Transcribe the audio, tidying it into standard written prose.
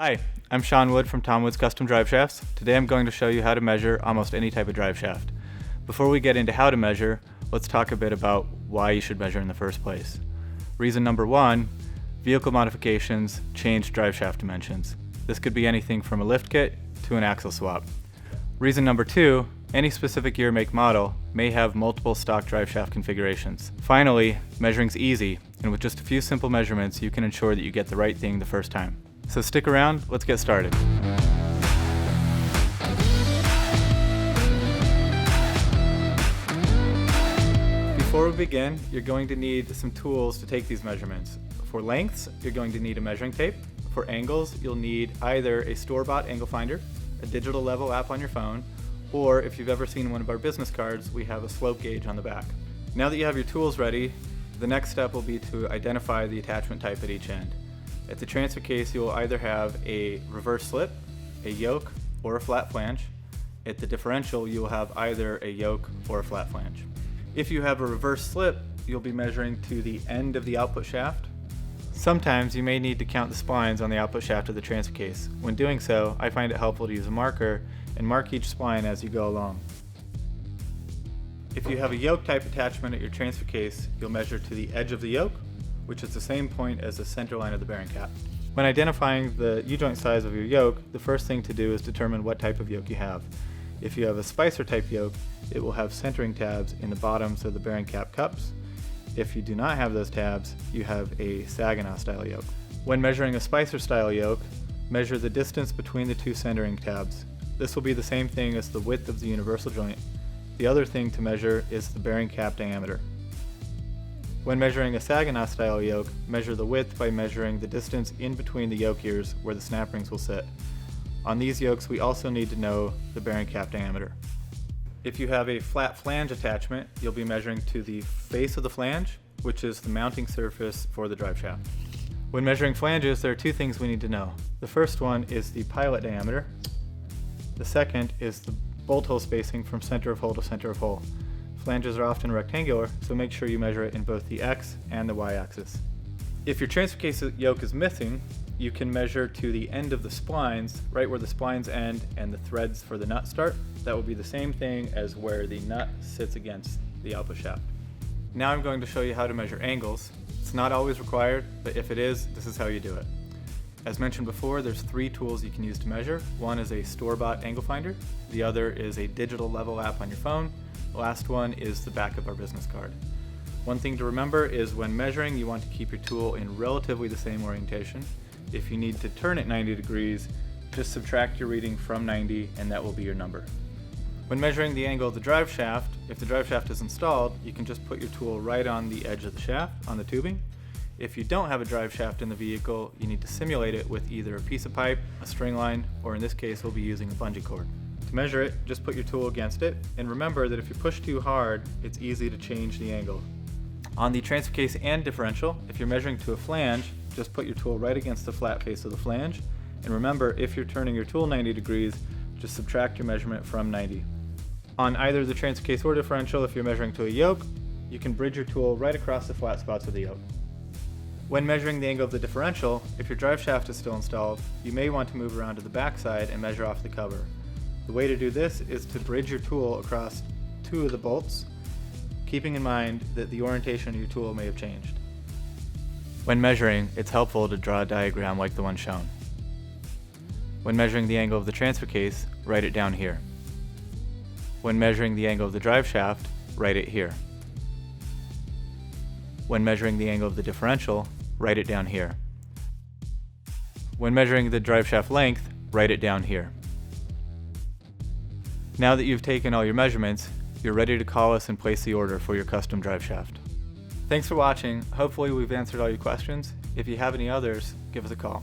Hi, I'm Sean Wood from Tom Wood's Custom Drive Shafts. Today I'm going to show you how to measure almost any type of drive shaft. Before we get into how to measure, let's talk a bit about why you should measure in the first place. Reason number one, vehicle modifications change drive shaft dimensions. This could be anything from a lift kit to an axle swap. Reason number two, any specific year, make, model may have multiple stock drive shaft configurations. Finally, measuring's easy, and with just a few simple measurements you can ensure that you get the right thing the first time. So stick around, let's get started. Before we begin, you're going to need some tools to take these measurements. For lengths, you're going to need a measuring tape. For angles, you'll need either a store-bought angle finder, a digital level app on your phone, or if you've ever seen one of our business cards, we have a slope gauge on the back. Now that you have your tools ready, the next step will be to identify the attachment type at each end. At the transfer case, you will either have a reverse slip, a yoke, or a flat flange. At the differential, you will have either a yoke or a flat flange. If you have a reverse slip, you'll be measuring to the end of the output shaft. Sometimes you may need to count the splines on the output shaft of the transfer case. When doing so, I find it helpful to use a marker and mark each spline as you go along. If you have a yoke type attachment at your transfer case, you'll measure to the edge of the yoke, which is the same point as the center line of the bearing cap. When identifying the U-joint size of your yoke, the first thing to do is determine what type of yoke you have. If you have a spicer type yoke, it will have centering tabs in the bottoms of the bearing cap cups. If you do not have those tabs, you have a Saginaw style yoke. When measuring a spicer style yoke, measure the distance between the two centering tabs. This will be the same thing as the width of the universal joint. The other thing to measure is the bearing cap diameter. When measuring a Saginaw style yoke, measure the width by measuring the distance in between the yoke ears where the snap rings will sit. On these yokes, we also need to know the bearing cap diameter. If you have a flat flange attachment, you'll be measuring to the face of the flange, which is the mounting surface for the drive shaft. When measuring flanges, there are two things we need to know. The first one is the pilot diameter. The second is the bolt hole spacing from center of hole to center of hole. Flanges are often rectangular, so make sure you measure it in both the X and the Y axis. If your transfer case yoke is missing, you can measure to the end of the splines, right where the splines end and the threads for the nut start. That will be the same thing as where the nut sits against the output shaft. Now I'm going to show you how to measure angles. It's not always required, but if it is, this is how you do it. As mentioned before, there's three tools you can use to measure. One is a store-bought angle finder. The other is a digital level app on your phone. The last one is the back of our business card. One thing to remember is when measuring, you want to keep your tool in relatively the same orientation. If you need to turn it 90 degrees, just subtract your reading from 90 and that will be your number. When measuring the angle of the drive shaft, if the drive shaft is installed, you can just put your tool right on the edge of the shaft, on the tubing. If you don't have a drive shaft in the vehicle, you need to simulate it with either a piece of pipe, a string line, or in this case, we'll be using a bungee cord. To measure it, just put your tool against it, and remember that if you push too hard, it's easy to change the angle. On the transfer case and differential, if you're measuring to a flange, just put your tool right against the flat face of the flange, and remember, if you're turning your tool 90 degrees, just subtract your measurement from 90. On either the transfer case or differential, if you're measuring to a yoke, you can bridge your tool right across the flat spots of the yoke. When measuring the angle of the differential, if your drive shaft is still installed, you may want to move around to the back side and measure off the cover. The way to do this is to bridge your tool across two of the bolts, keeping in mind that the orientation of your tool may have changed. When measuring, it's helpful to draw a diagram like the one shown. When measuring the angle of the transfer case, write it down here. When measuring the angle of the drive shaft, write it here. When measuring the angle of the differential, write it down here. When measuring the drive shaft length, write it down here. Now that you've taken all your measurements, you're ready to call us and place the order for your custom drive shaft. Thanks for watching. Hopefully we've answered all your questions. If you have any others, give us a call.